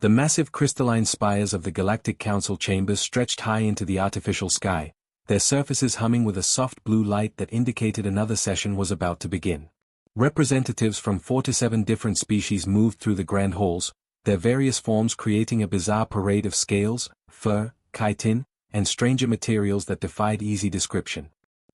The massive crystalline spires of the Galactic Council chambers stretched high into the artificial sky, their surfaces humming with a soft blue light that indicated another session was about to begin. Representatives from 4 to 7 different species moved through the grand halls, their various forms creating a bizarre parade of scales, fur, chitin, and stranger materials that defied easy description.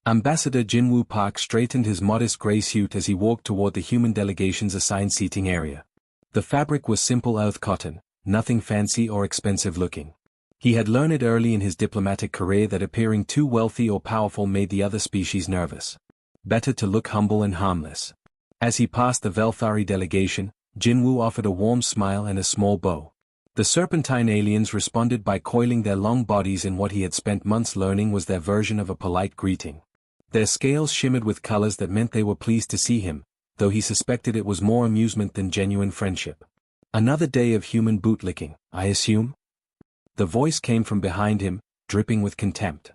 Ambassador Jinwoo Park straightened his modest gray suit as he walked toward the human delegation's assigned seating area. The fabric was simple earth cotton, nothing fancy or expensive looking. He had learned early in his diplomatic career that appearing too wealthy or powerful made the other species nervous. Better to look humble and harmless. As he passed the Velthari delegation, Jinwoo offered a warm smile and a small bow. The serpentine aliens responded by coiling their long bodies in what he had spent months learning was their version of a polite greeting. Their scales shimmered with colors that meant they were pleased to see him, though he suspected it was more amusement than genuine friendship. Another day of human bootlicking, I assume? The voice came from behind him, dripping with contempt.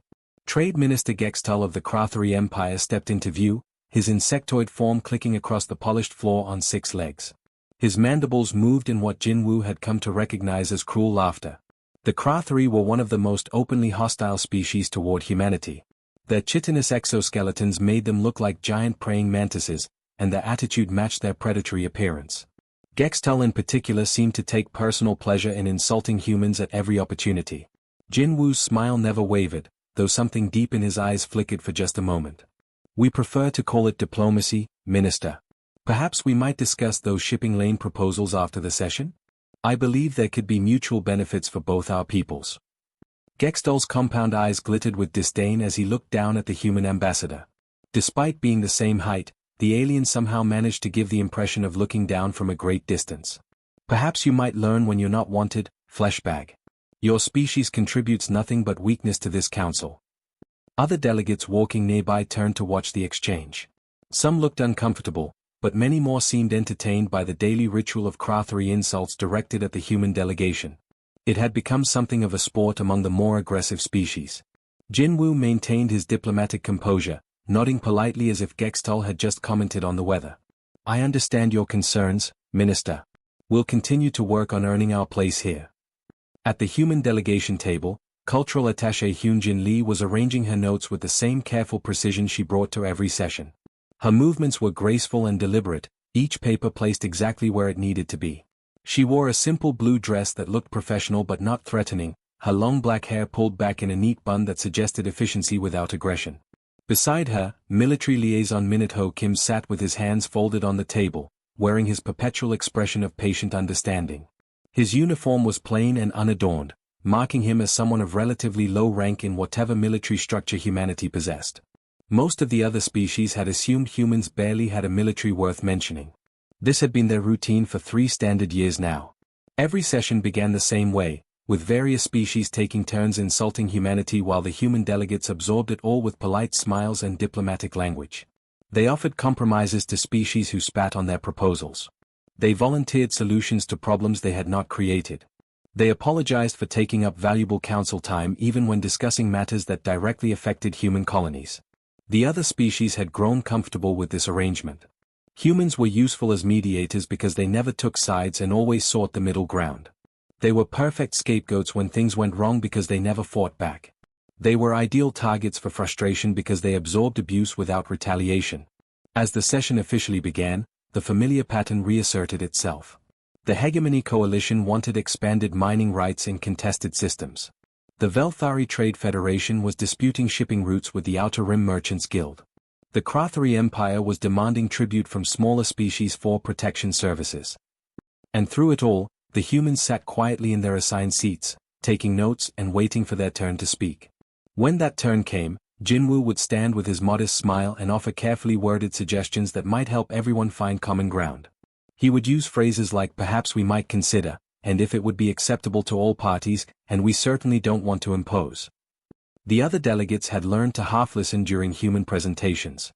Trade Minister Gextal of the Krathari Empire stepped into view, his insectoid form clicking across the polished floor on 6 legs. His mandibles moved in what Jinwoo had come to recognize as cruel laughter. The Krathari were one of the most openly hostile species toward humanity. Their chitinous exoskeletons made them look like giant praying mantises, and their attitude matched their predatory appearance. Gextal in particular seemed to take personal pleasure in insulting humans at every opportunity. Jinwoo's smile never wavered, though something deep in his eyes flickered for just a moment. We prefer to call it diplomacy, Minister. Perhaps we might discuss those shipping lane proposals after the session? I believe there could be mutual benefits for both our peoples. Gextal's compound eyes glittered with disdain as he looked down at the human ambassador. Despite being the same height, the alien somehow managed to give the impression of looking down from a great distance. Perhaps you might learn when you're not wanted, fleshbag. Your species contributes nothing but weakness to this council. Other delegates walking nearby turned to watch the exchange. Some looked uncomfortable, but many more seemed entertained by the daily ritual of Krathari insults directed at the human delegation. It had become something of a sport among the more aggressive species. Jinwoo maintained his diplomatic composure, nodding politely as if Gextal had just commented on the weather. I understand your concerns, Minister. We'll continue to work on earning our place here. At the human delegation table, Cultural Attaché Hyunjin Lee was arranging her notes with the same careful precision she brought to every session. Her movements were graceful and deliberate, each paper placed exactly where it needed to be. She wore a simple blue dress that looked professional but not threatening, her long black hair pulled back in a neat bun that suggested efficiency without aggression. Beside her, military liaison Minato Kim sat with his hands folded on the table, wearing his perpetual expression of patient understanding. His uniform was plain and unadorned, marking him as someone of relatively low rank in whatever military structure humanity possessed. Most of the other species had assumed humans barely had a military worth mentioning. This had been their routine for 3 standard years now. Every session began the same way, with various species taking turns insulting humanity while the human delegates absorbed it all with polite smiles and diplomatic language. They offered compromises to species who spat on their proposals. They volunteered solutions to problems they had not created. They apologized for taking up valuable council time even when discussing matters that directly affected human colonies. The other species had grown comfortable with this arrangement. Humans were useful as mediators because they never took sides and always sought the middle ground. They were perfect scapegoats when things went wrong because they never fought back. They were ideal targets for frustration because they absorbed abuse without retaliation. As the session officially began, the familiar pattern reasserted itself. The Hegemony Coalition wanted expanded mining rights in contested systems. The Velthari Trade Federation was disputing shipping routes with the Outer Rim Merchants Guild. The Krathari Empire was demanding tribute from smaller species for protection services. And through it all, the humans sat quietly in their assigned seats, taking notes and waiting for their turn to speak. When that turn came, Jinwoo would stand with his modest smile and offer carefully worded suggestions that might help everyone find common ground. He would use phrases like perhaps we might consider, and if it would be acceptable to all parties, and we certainly don't want to impose. The other delegates had learned to half-listen during human presentations.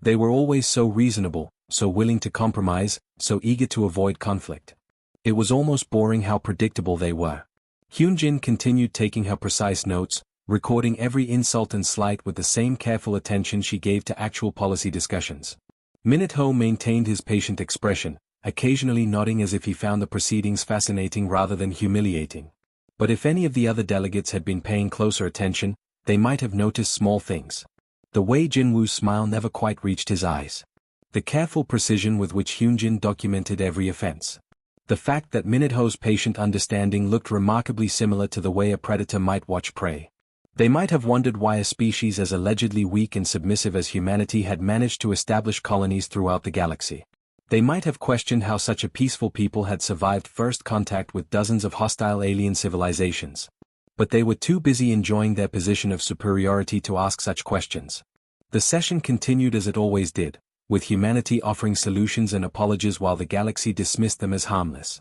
They were always so reasonable, so willing to compromise, so eager to avoid conflict. It was almost boring how predictable they were. Hyunjin continued taking her precise notes, recording every insult and slight with the same careful attention she gave to actual policy discussions. Minato maintained his patient expression, occasionally nodding as if he found the proceedings fascinating rather than humiliating. But if any of the other delegates had been paying closer attention, they might have noticed small things. The way Jinwoo's smile never quite reached his eyes. The careful precision with which Hyunjin documented every offense. The fact that Minutho's patient understanding looked remarkably similar to the way a predator might watch prey. They might have wondered why a species as allegedly weak and submissive as humanity had managed to establish colonies throughout the galaxy. They might have questioned how such a peaceful people had survived first contact with dozens of hostile alien civilizations. But they were too busy enjoying their position of superiority to ask such questions. The session continued as it always did, with humanity offering solutions and apologies while the galaxy dismissed them as harmless.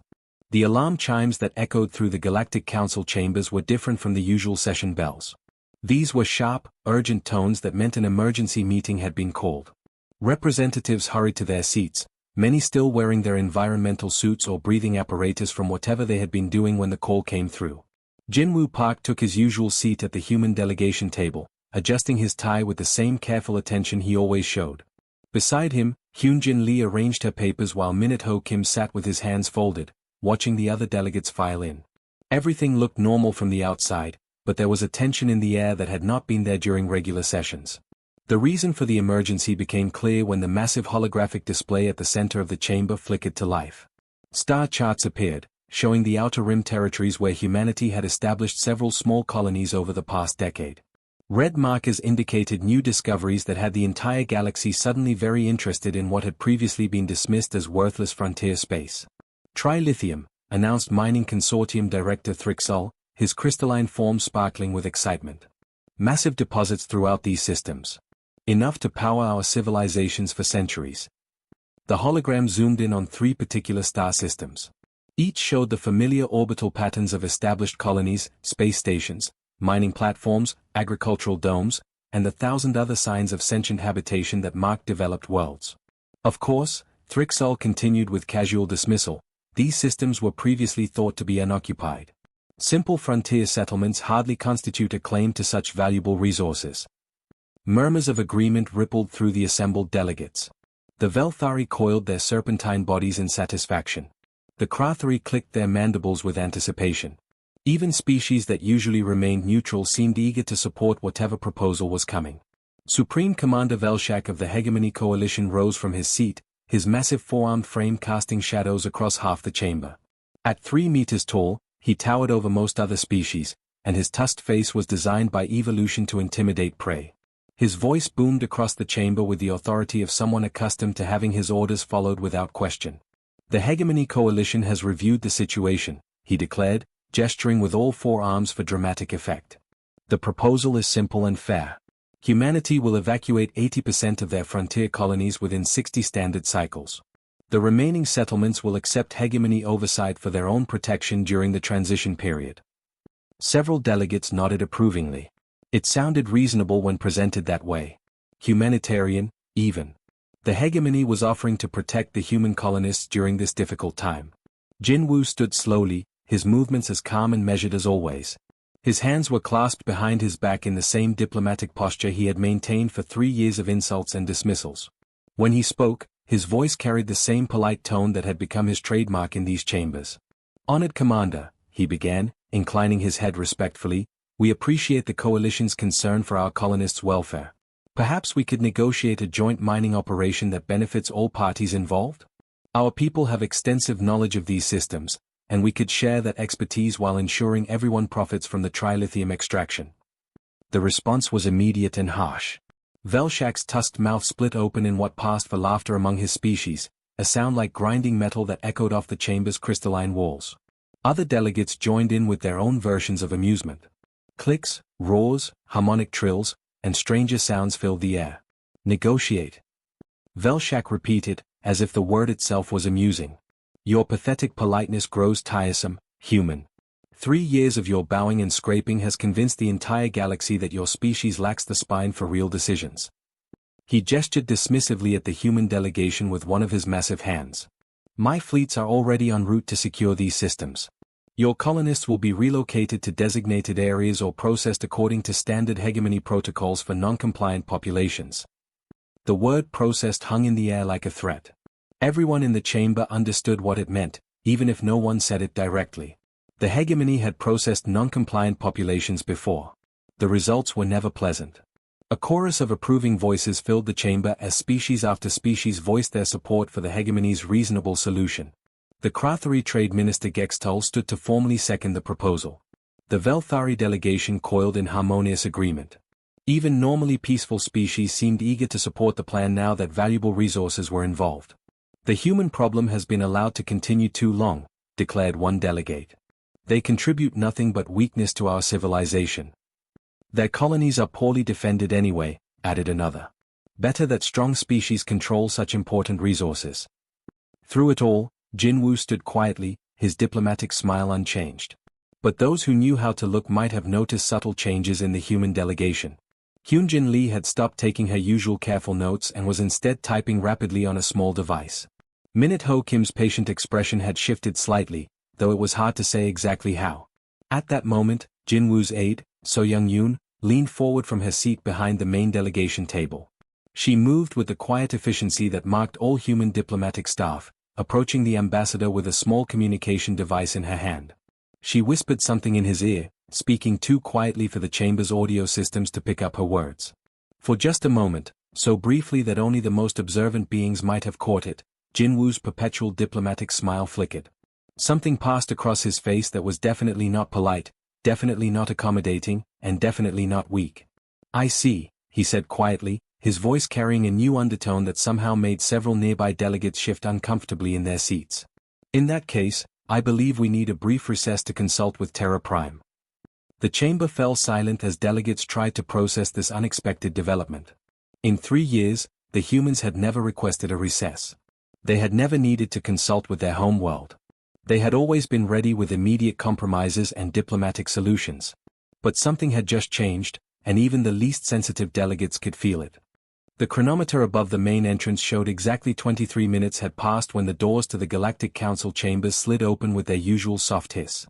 The alarm chimes that echoed through the Galactic Council chambers were different from the usual session bells. These were sharp, urgent tones that meant an emergency meeting had been called. Representatives hurried to their seats, many still wearing their environmental suits or breathing apparatus from whatever they had been doing when the call came through. Jinwoo Park took his usual seat at the human delegation table, adjusting his tie with the same careful attention he always showed. Beside him, Hyunjin Lee arranged her papers while Minutho Kim sat with his hands folded, watching the other delegates file in. Everything looked normal from the outside, but there was a tension in the air that had not been there during regular sessions. The reason for the emergency became clear when the massive holographic display at the center of the chamber flickered to life. Star charts appeared, showing the outer rim territories where humanity had established several small colonies over the past decade. Red markers indicated new discoveries that had the entire galaxy suddenly very interested in what had previously been dismissed as worthless frontier space. Trilithium, announced Mining Consortium Director Thrixol, his crystalline form sparkling with excitement. Massive deposits throughout these systems. Enough to power our civilizations for centuries. The hologram zoomed in on 3 particular star systems. Each showed the familiar orbital patterns of established colonies, space stations, mining platforms, agricultural domes, and the 1,000 other signs of sentient habitation that marked developed worlds. Of course, Thrixol continued with casual dismissal, these systems were previously thought to be unoccupied. Simple frontier settlements hardly constitute a claim to such valuable resources. Murmurs of agreement rippled through the assembled delegates. The Velthari coiled their serpentine bodies in satisfaction. The Krathari clicked their mandibles with anticipation. Even species that usually remained neutral seemed eager to support whatever proposal was coming. Supreme Commander Velshak of the Hegemony Coalition rose from his seat, his massive four-armed frame casting shadows across half the chamber. At 3 meters tall, he towered over most other species, and his tusked face was designed by evolution to intimidate prey. His voice boomed across the chamber with the authority of someone accustomed to having his orders followed without question. The Hegemony Coalition has reviewed the situation, he declared, gesturing with all 4 arms for dramatic effect. The proposal is simple and fair. Humanity will evacuate 80% of their frontier colonies within 60 standard cycles. The remaining settlements will accept hegemony oversight for their own protection during the transition period. Several delegates nodded approvingly. It sounded reasonable when presented that way. Humanitarian, even. The hegemony was offering to protect the human colonists during this difficult time. Jinwoo stood slowly, his movements as calm and measured as always. His hands were clasped behind his back in the same diplomatic posture he had maintained for 3 years of insults and dismissals. When he spoke, his voice carried the same polite tone that had become his trademark in these chambers. "Honored Commander," he began, inclining his head respectfully, "we appreciate the Coalition's concern for our colonists' welfare. Perhaps we could negotiate a joint mining operation that benefits all parties involved? Our people have extensive knowledge of these systems, and we could share that expertise while ensuring everyone profits from the trilithium extraction." The response was immediate and harsh. Velshak's tusked mouth split open in what passed for laughter among his species, a sound like grinding metal that echoed off the chamber's crystalline walls. Other delegates joined in with their own versions of amusement. Clicks, roars, harmonic trills, and stranger sounds filled the air. "Negotiate." Velshak repeated, as if the word itself was amusing. "Your pathetic politeness grows tiresome, human. 3 years of your bowing and scraping has convinced the entire galaxy that your species lacks the spine for real decisions." He gestured dismissively at the human delegation with one of his massive hands. "My fleets are already en route to secure these systems. Your colonists will be relocated to designated areas or processed according to standard hegemony protocols for non-compliant populations." The word processed hung in the air like a threat. Everyone in the chamber understood what it meant, even if no one said it directly. The hegemony had processed non-compliant populations before. The results were never pleasant. A chorus of approving voices filled the chamber as species after species voiced their support for the hegemony's reasonable solution. The Krathari Trade Minister Gextol stood to formally second the proposal. The Velthari delegation coiled in harmonious agreement. Even normally peaceful species seemed eager to support the plan now that valuable resources were involved. The human problem has been allowed to continue too long, declared one delegate. They contribute nothing but weakness to our civilization. Their colonies are poorly defended anyway, added another. Better that strong species control such important resources. Through it all, Jinwoo stood quietly, his diplomatic smile unchanged. But those who knew how to look might have noticed subtle changes in the human delegation. Hyunjin Lee had stopped taking her usual careful notes and was instead typing rapidly on a small device. Minute Ho Kim's patient expression had shifted slightly, though it was hard to say exactly how. At that moment, Jinwoo's aide, So Young Yoon, leaned forward from her seat behind the main delegation table. She moved with the quiet efficiency that marked all human diplomatic staff, approaching the ambassador with a small communication device in her hand. She whispered something in his ear, speaking too quietly for the chamber's audio systems to pick up her words. For just a moment, so briefly that only the most observant beings might have caught it, Jinwoo's perpetual diplomatic smile flickered. Something passed across his face that was definitely not polite, definitely not accommodating, and definitely not weak. I see, he said quietly, his voice carrying a new undertone that somehow made several nearby delegates shift uncomfortably in their seats. In that case, I believe we need a brief recess to consult with Terra Prime. The chamber fell silent as delegates tried to process this unexpected development. In 3 years, the humans had never requested a recess. They had never needed to consult with their home world. They had always been ready with immediate compromises and diplomatic solutions. But something had just changed, and even the least sensitive delegates could feel it. The chronometer above the main entrance showed exactly 23 minutes had passed when the doors to the Galactic Council chambers slid open with their usual soft hiss.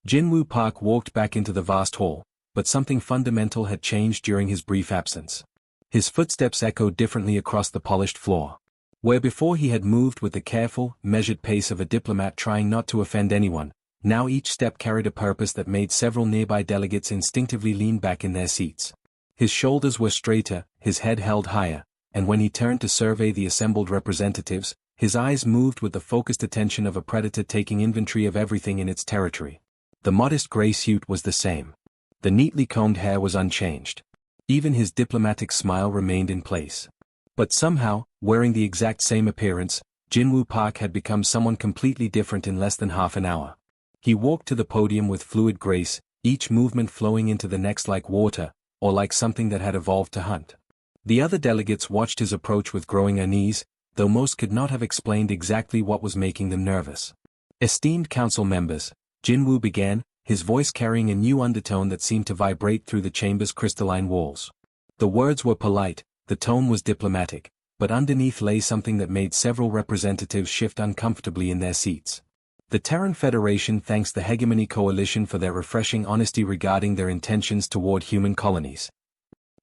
Jinwoo Park walked back into the vast hall, but something fundamental had changed during his brief absence. His footsteps echoed differently across the polished floor. Where before he had moved with the careful, measured pace of a diplomat trying not to offend anyone, now each step carried a purpose that made several nearby delegates instinctively lean back in their seats. His shoulders were straighter, his head held higher, and when he turned to survey the assembled representatives, his eyes moved with the focused attention of a predator taking inventory of everything in its territory. The modest gray suit was the same. The neatly combed hair was unchanged. Even his diplomatic smile remained in place. But somehow, wearing the exact same appearance, Jinwoo Park had become someone completely different in less than half an hour. He walked to the podium with fluid grace, each movement flowing into the next like water, or like something that had evolved to hunt. The other delegates watched his approach with growing unease, though most could not have explained exactly what was making them nervous. Esteemed council members, Jinwoo began, his voice carrying a new undertone that seemed to vibrate through the chamber's crystalline walls. The words were polite, the tone was diplomatic, but underneath lay something that made several representatives shift uncomfortably in their seats. The Terran Federation thanks the Hegemony Coalition for their refreshing honesty regarding their intentions toward human colonies.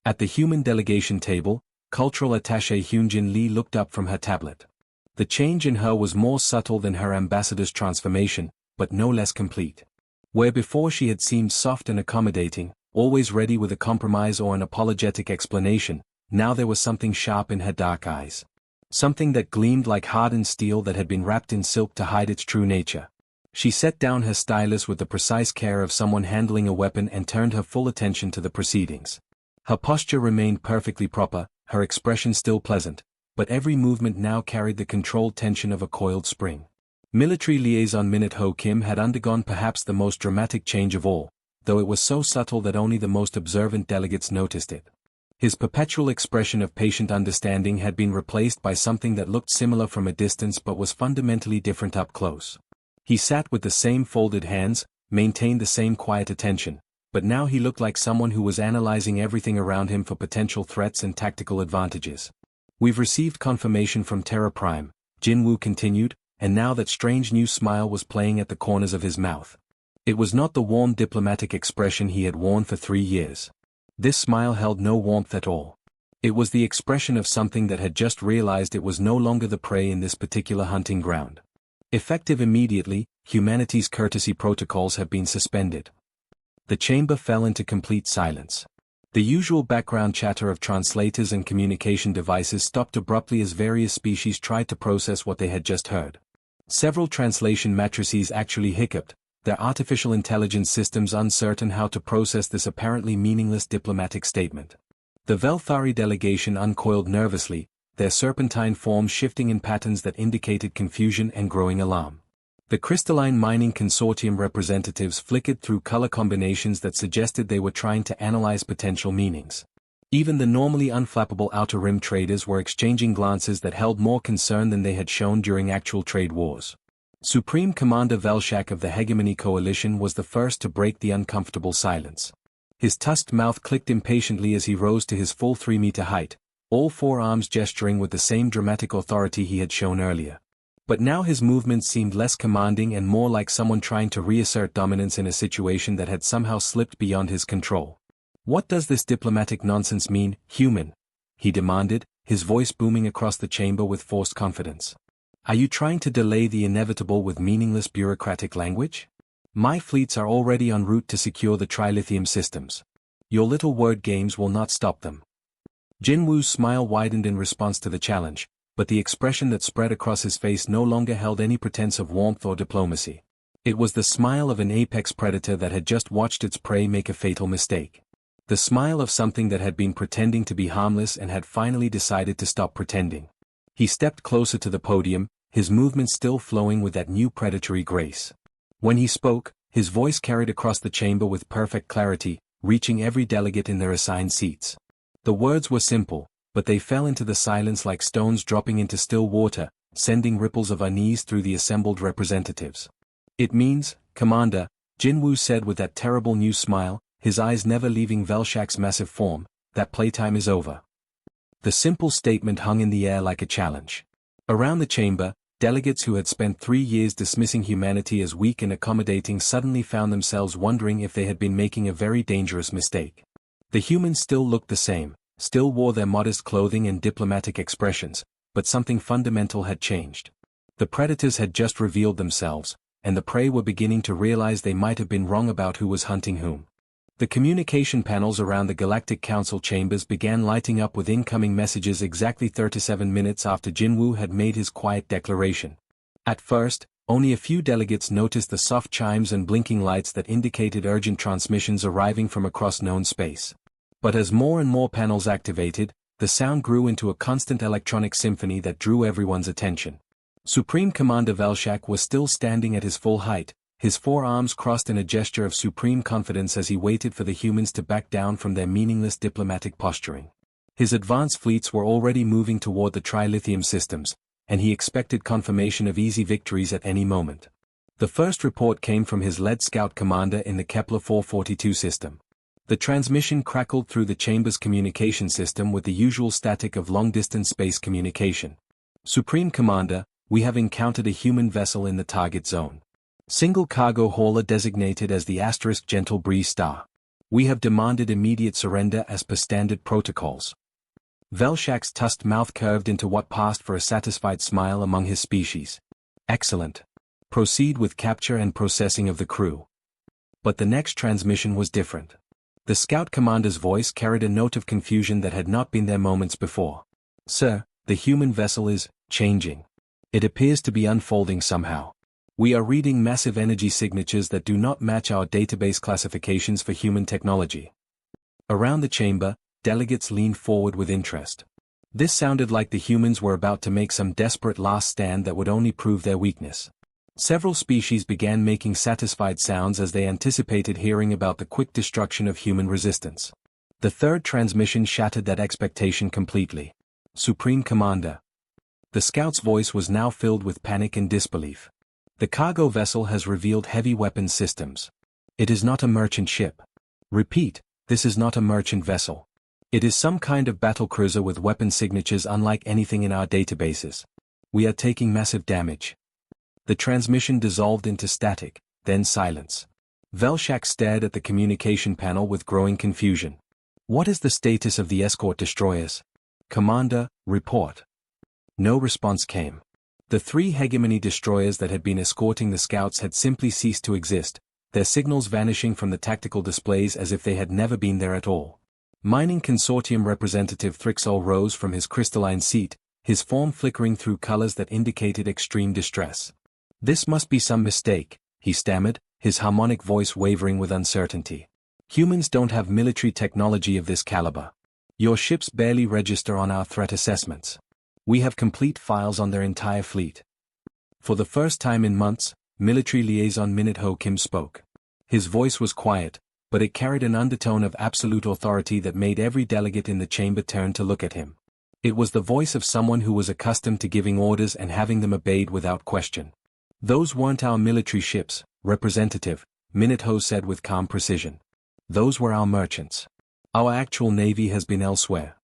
At the human delegation table, cultural attaché Hyunjin Lee looked up from her tablet. The change in her was more subtle than her ambassador's transformation, but no less complete. Where before she had seemed soft and accommodating, always ready with a compromise or an apologetic explanation, now there was something sharp in her dark eyes. Something that gleamed like hardened steel that had been wrapped in silk to hide its true nature. She set down her stylus with the precise care of someone handling a weapon and turned her full attention to the proceedings. Her posture remained perfectly proper, her expression still pleasant, but every movement now carried the controlled tension of a coiled spring. Military Liaison Minute Ho Kim had undergone perhaps the most dramatic change of all, though it was so subtle that only the most observant delegates noticed it. His perpetual expression of patient understanding had been replaced by something that looked similar from a distance but was fundamentally different up close. He sat with the same folded hands, maintained the same quiet attention, but now he looked like someone who was analyzing everything around him for potential threats and tactical advantages. We've received confirmation from Terra Prime, Jinwoo continued, and now that strange new smile was playing at the corners of his mouth. It was not the warm diplomatic expression he had worn for 3 years. This smile held no warmth at all. It was the expression of something that had just realized it was no longer the prey in this particular hunting ground. Effective immediately, humanity's courtesy protocols have been suspended. The chamber fell into complete silence. The usual background chatter of translators and communication devices stopped abruptly as various species tried to process what they had just heard. Several translation matrices actually hiccuped, their artificial intelligence systems uncertain how to process this apparently meaningless diplomatic statement. The Velthari delegation uncoiled nervously, their serpentine forms shifting in patterns that indicated confusion and growing alarm. The crystalline mining consortium representatives flickered through color combinations that suggested they were trying to analyze potential meanings. Even the normally unflappable outer rim traders were exchanging glances that held more concern than they had shown during actual trade wars. Supreme Commander Velshak of the Hegemony Coalition was the first to break the uncomfortable silence. His tusked mouth clicked impatiently as he rose to his full 3-meter height, all 4 arms gesturing with the same dramatic authority he had shown earlier. But now his movements seemed less commanding and more like someone trying to reassert dominance in a situation that had somehow slipped beyond his control. "What does this diplomatic nonsense mean, human?" he demanded, his voice booming across the chamber with forced confidence. "Are you trying to delay the inevitable with meaningless bureaucratic language? My fleets are already en route to secure the trilithium systems. Your little word games will not stop them." Jinwu's smile widened in response to the challenge, but the expression that spread across his face no longer held any pretense of warmth or diplomacy. It was the smile of an apex predator that had just watched its prey make a fatal mistake. The smile of something that had been pretending to be harmless and had finally decided to stop pretending. He stepped closer to the podium, his movements still flowing with that new predatory grace. When he spoke, his voice carried across the chamber with perfect clarity, reaching every delegate in their assigned seats. The words were simple, but they fell into the silence like stones dropping into still water, sending ripples of unease through the assembled representatives. "It means, Commander," Jinwu said with that terrible new smile, his eyes never leaving Velshak's massive form, "that playtime is over." The simple statement hung in the air like a challenge. Around the chamber, delegates who had spent 3 years dismissing humanity as weak and accommodating suddenly found themselves wondering if they had been making a very dangerous mistake. The humans still looked the same, still wore their modest clothing and diplomatic expressions, but something fundamental had changed. The predators had just revealed themselves, and the prey were beginning to realize they might have been wrong about who was hunting whom. The communication panels around the Galactic Council chambers began lighting up with incoming messages exactly 37 minutes after Jinwu had made his quiet declaration. At first, only a few delegates noticed the soft chimes and blinking lights that indicated urgent transmissions arriving from across known space. But as more and more panels activated, the sound grew into a constant electronic symphony that drew everyone's attention. Supreme Commander Velshak was still standing at his full height, his 4 arms crossed in a gesture of supreme confidence as he waited for the humans to back down from their meaningless diplomatic posturing. His advanced fleets were already moving toward the trilithium systems, and he expected confirmation of easy victories at any moment. The first report came from his lead scout commander in the Kepler 442 system. The transmission crackled through the chamber's communication system with the usual static of long-distance space communication. "Supreme Commander, we have encountered a human vessel in the target zone. Single cargo hauler designated as the * Gentle Breeze Star. We have demanded immediate surrender as per standard protocols." Velshak's tusked mouth curved into what passed for a satisfied smile among his species. "Excellent. Proceed with capture and processing of the crew." But the next transmission was different. The scout commander's voice carried a note of confusion that had not been there moments before. "Sir, the human vessel is changing. It appears to be unfolding somehow. We are reading massive energy signatures that do not match our database classifications for human technology." Around the chamber, delegates leaned forward with interest. This sounded like the humans were about to make some desperate last stand that would only prove their weakness. Several species began making satisfied sounds as they anticipated hearing about the quick destruction of human resistance. The third transmission shattered that expectation completely. "Supreme Commander." The scout's voice was now filled with panic and disbelief. "The cargo vessel has revealed heavy weapons systems. It is not a merchant ship. Repeat, this is not a merchant vessel. It is some kind of battlecruiser with weapon signatures unlike anything in our databases. We are taking massive damage." The transmission dissolved into static, then silence. Velshak stared at the communication panel with growing confusion. "What is the status of the escort destroyers?" "Commander, report." No response came. The three hegemony destroyers that had been escorting the scouts had simply ceased to exist, their signals vanishing from the tactical displays as if they had never been there at all. Mining Consortium representative Thrixol rose from his crystalline seat, his form flickering through colors that indicated extreme distress. "This must be some mistake," he stammered, his harmonic voice wavering with uncertainty. "Humans don't have military technology of this caliber. Your ships barely register on our threat assessments. We have complete files on their entire fleet." For the first time in months, Military Liaison Minute Ho Kim spoke. His voice was quiet, but it carried an undertone of absolute authority that made every delegate in the chamber turn to look at him. It was the voice of someone who was accustomed to giving orders and having them obeyed without question. "Those weren't our military ships, Representative," Minute Ho said with calm precision. "Those were our merchants. Our actual navy has been elsewhere."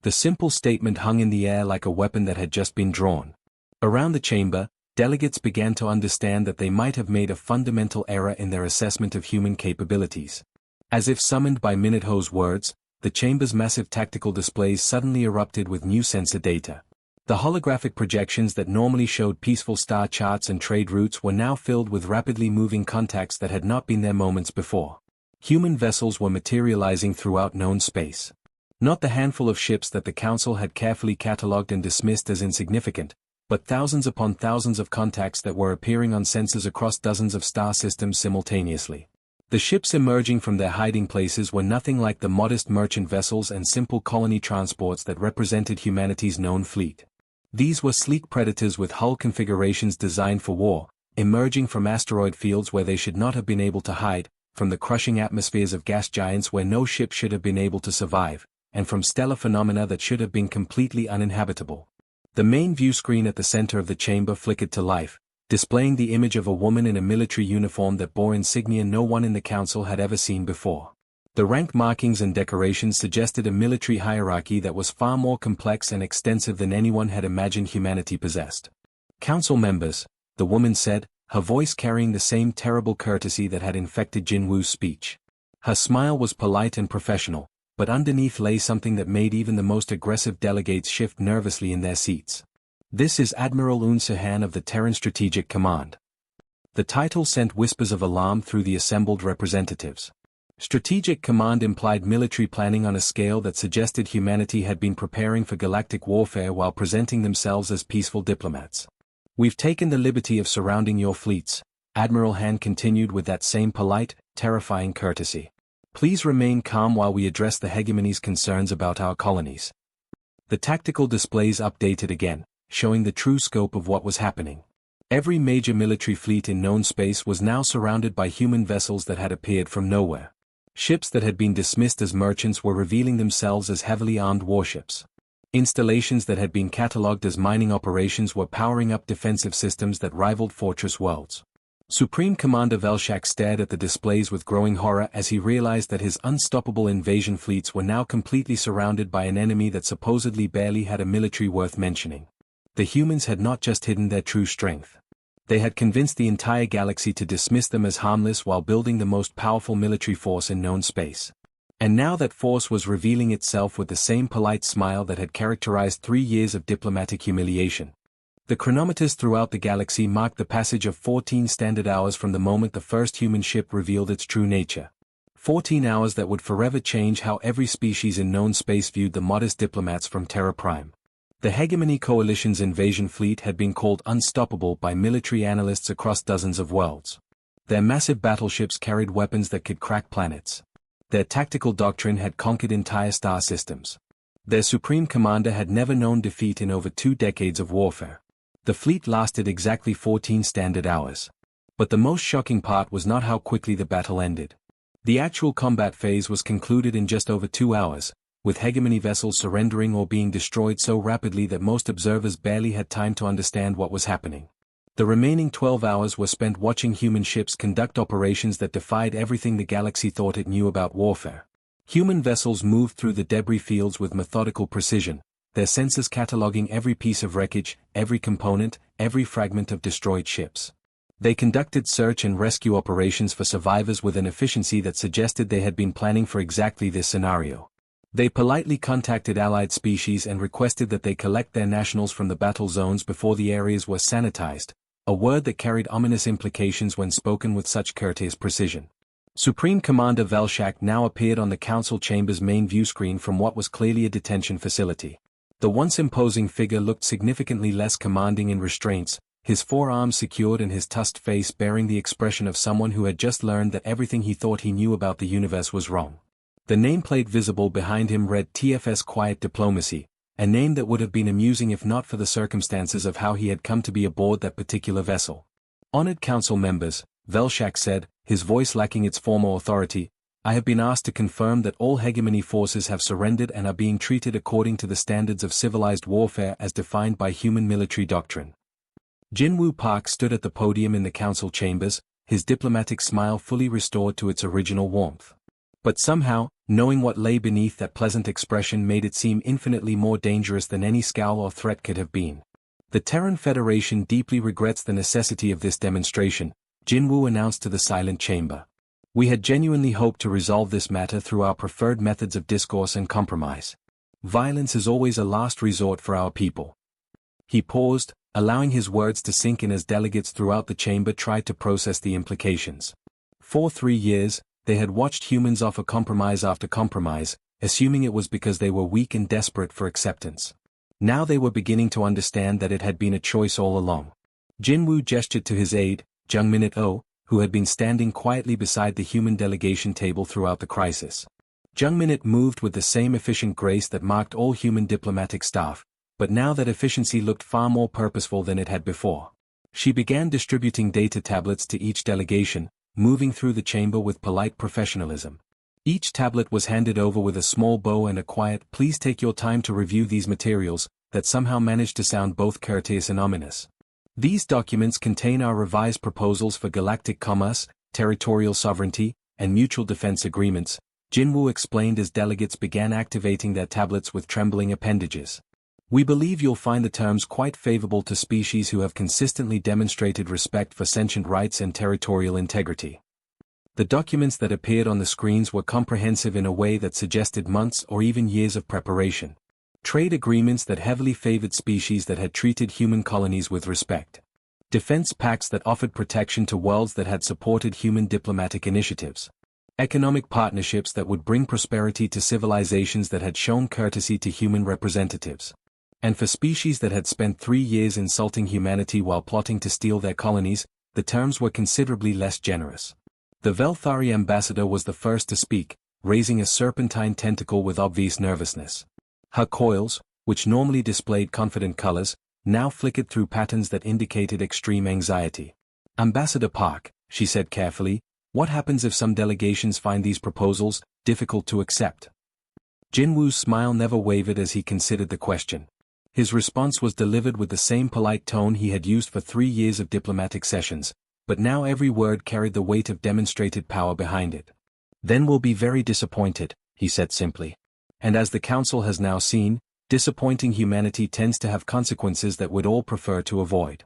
The simple statement hung in the air like a weapon that had just been drawn. Around the chamber, delegates began to understand that they might have made a fundamental error in their assessment of human capabilities. As if summoned by Minute Ho's words, the chamber's massive tactical displays suddenly erupted with new sensor data. The holographic projections that normally showed peaceful star charts and trade routes were now filled with rapidly moving contacts that had not been there moments before. Human vessels were materializing throughout known space. Not the handful of ships that the Council had carefully catalogued and dismissed as insignificant, but thousands upon thousands of contacts that were appearing on sensors across dozens of star systems simultaneously. The ships emerging from their hiding places were nothing like the modest merchant vessels and simple colony transports that represented humanity's known fleet. These were sleek predators with hull configurations designed for war, emerging from asteroid fields where they should not have been able to hide, from the crushing atmospheres of gas giants where no ship should have been able to survive, and from stellar phenomena that should have been completely uninhabitable. The main view screen at the center of the chamber flickered to life, displaying the image of a woman in a military uniform that bore insignia no one in the council had ever seen before. The rank markings and decorations suggested a military hierarchy that was far more complex and extensive than anyone had imagined humanity possessed. "Council members," the woman said, her voice carrying the same terrible courtesy that had infected Jinwoo's speech. Her smile was polite and professional, but underneath lay something that made even the most aggressive delegates shift nervously in their seats. "This is Admiral Un Sahan of the Terran Strategic Command." The title sent whispers of alarm through the assembled representatives. Strategic Command implied military planning on a scale that suggested humanity had been preparing for galactic warfare while presenting themselves as peaceful diplomats. "We've taken the liberty of surrounding your fleets," Admiral Han continued with that same polite, terrifying courtesy. "Please remain calm while we address the hegemony's concerns about our colonies." The tactical displays updated again, showing the true scope of what was happening. Every major military fleet in known space was now surrounded by human vessels that had appeared from nowhere. Ships that had been dismissed as merchants were revealing themselves as heavily armed warships. Installations that had been catalogued as mining operations were powering up defensive systems that rivaled fortress worlds. Supreme Commander Velshak stared at the displays with growing horror as he realized that his unstoppable invasion fleets were now completely surrounded by an enemy that supposedly barely had a military worth mentioning. The humans had not just hidden their true strength. They had convinced the entire galaxy to dismiss them as harmless while building the most powerful military force in known space. And now that force was revealing itself with the same polite smile that had characterized 3 years of diplomatic humiliation. The chronometers throughout the galaxy marked the passage of 14 standard hours from the moment the first human ship revealed its true nature. 14 hours that would forever change how every species in known space viewed the modest diplomats from Terra Prime. The Hegemony Coalition's invasion fleet had been called unstoppable by military analysts across dozens of worlds. Their massive battleships carried weapons that could crack planets. Their tactical doctrine had conquered entire star systems. Their supreme commander had never known defeat in over 2 decades of warfare. The fleet lasted exactly 14 standard hours. But the most shocking part was not how quickly the battle ended. The actual combat phase was concluded in just over 2 hours, with hegemony vessels surrendering or being destroyed so rapidly that most observers barely had time to understand what was happening. The remaining 12 hours were spent watching human ships conduct operations that defied everything the galaxy thought it knew about warfare. Human vessels moved through the debris fields with methodical precision, their sensors cataloging every piece of wreckage, every component, every fragment of destroyed ships. They conducted search and rescue operations for survivors with an efficiency that suggested they had been planning for exactly this scenario. They politely contacted allied species and requested that they collect their nationals from the battle zones before the areas were sanitized, a word that carried ominous implications when spoken with such courteous precision. Supreme Commander Velshak now appeared on the council chamber's main viewscreen from what was clearly a detention facility. The once imposing figure looked significantly less commanding in restraints, his forearms secured and his tusked face bearing the expression of someone who had just learned that everything he thought he knew about the universe was wrong. The nameplate visible behind him read TFS Quiet Diplomacy, a name that would have been amusing if not for the circumstances of how he had come to be aboard that particular vessel. Honored council members, Velshak said, his voice lacking its former authority, I have been asked to confirm that all hegemony forces have surrendered and are being treated according to the standards of civilized warfare as defined by human military doctrine. Jinwoo Park stood at the podium in the council chambers, his diplomatic smile fully restored to its original warmth. But somehow, knowing what lay beneath that pleasant expression made it seem infinitely more dangerous than any scowl or threat could have been. The Terran Federation deeply regrets the necessity of this demonstration, Jinwoo announced to the silent chamber. We had genuinely hoped to resolve this matter through our preferred methods of discourse and compromise. Violence is always a last resort for our people. He paused, allowing his words to sink in as delegates throughout the chamber tried to process the implications. For 3 years, they had watched humans offer compromise after compromise, assuming it was because they were weak and desperate for acceptance. Now they were beginning to understand that it had been a choice all along. Jinwoo gestured to his aide, Jungminute Oh, who had been standing quietly beside the human delegation table throughout the crisis. Jungminute moved with the same efficient grace that marked all human diplomatic staff, but now that efficiency looked far more purposeful than it had before. She began distributing data tablets to each delegation, moving through the chamber with polite professionalism. Each tablet was handed over with a small bow and a quiet "please take your time to review these materials," that somehow managed to sound both courteous and ominous. These documents contain our revised proposals for galactic commerce, territorial sovereignty, and mutual defense agreements, Jinwoo explained as delegates began activating their tablets with trembling appendages. We believe you'll find the terms quite favorable to species who have consistently demonstrated respect for sentient rights and territorial integrity. The documents that appeared on the screens were comprehensive in a way that suggested months or even years of preparation. Trade agreements that heavily favored species that had treated human colonies with respect. Defense pacts that offered protection to worlds that had supported human diplomatic initiatives. Economic partnerships that would bring prosperity to civilizations that had shown courtesy to human representatives. And for species that had spent 3 years insulting humanity while plotting to steal their colonies, the terms were considerably less generous. The Velthari ambassador was the first to speak, raising a serpentine tentacle with obvious nervousness. Her coils, which normally displayed confident colors, now flickered through patterns that indicated extreme anxiety. Ambassador Park, she said carefully, what happens if some delegations find these proposals difficult to accept? Jinwoo's smile never wavered as he considered the question. His response was delivered with the same polite tone he had used for 3 years of diplomatic sessions, but now every word carried the weight of demonstrated power behind it. Then we'll be very disappointed, he said simply. And as the Council has now seen, disappointing humanity tends to have consequences that we'd all prefer to avoid.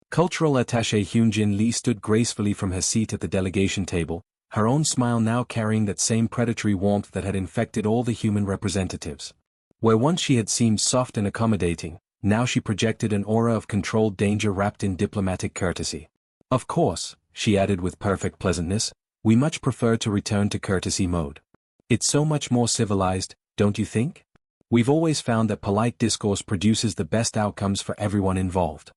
Cultural attaché Hyunjin Lee stood gracefully from her seat at the delegation table, her own smile now carrying that same predatory warmth that had infected all the human representatives. Where once she had seemed soft and accommodating, now she projected an aura of controlled danger wrapped in diplomatic courtesy. Of course, she added with perfect pleasantness, we much prefer to return to courtesy mode. It's so much more civilized, don't you think? We've always found that polite discourse produces the best outcomes for everyone involved.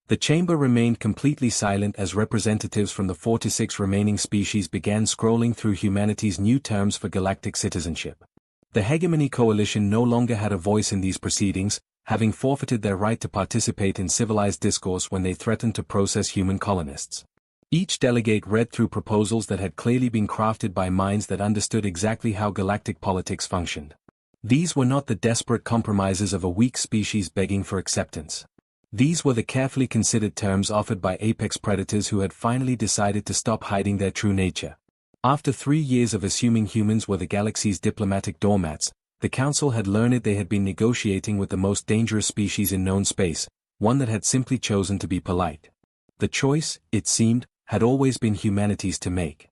The chamber remained completely silent as representatives from the 46 remaining species began scrolling through humanity's new terms for galactic citizenship. The Hegemony Coalition no longer had a voice in these proceedings, having forfeited their right to participate in civilized discourse when they threatened to process human colonists. Each delegate read through proposals that had clearly been crafted by minds that understood exactly how galactic politics functioned. These were not the desperate compromises of a weak species begging for acceptance. These were the carefully considered terms offered by apex predators who had finally decided to stop hiding their true nature. After 3 years of assuming humans were the galaxy's diplomatic doormats, the Council had learned they had been negotiating with the most dangerous species in known space, one that had simply chosen to be polite. The choice, it seemed, had always been humanity's to make.